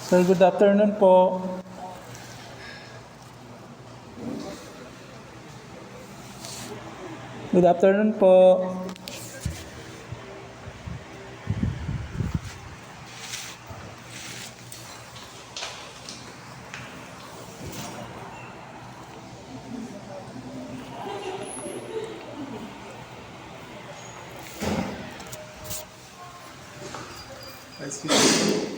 Sir, good afternoon po. Good afternoon po. Excuse me.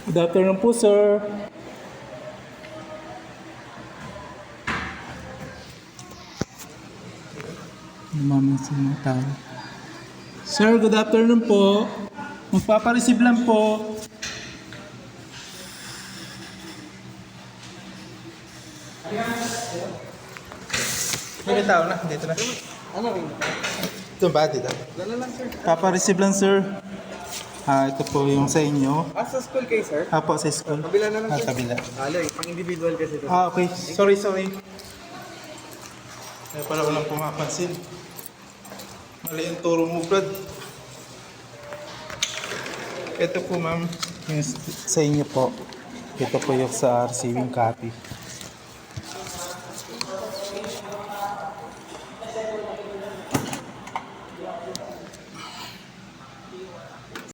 Good afternoon po, sir. Lumamansin mo tayo. Sir, good afternoon po. Magpapareceive lang po. May tao na, dito na. Ano rin? Ito ba, dito? Dala lang, sir. Papareceive lang, sir. Ito po yung sa inyo. Sa school kayo, sir? Po, sa school. Kabila na lang, sir. Kabila. Aloy, pang-individual kasi ito. Okay. Sorry. Kaya pala walang pumapansin. Mali yung turo mo, Brad. Ito po, ma'am. Yung sa inyo po. Ito po yung sa receiving copy.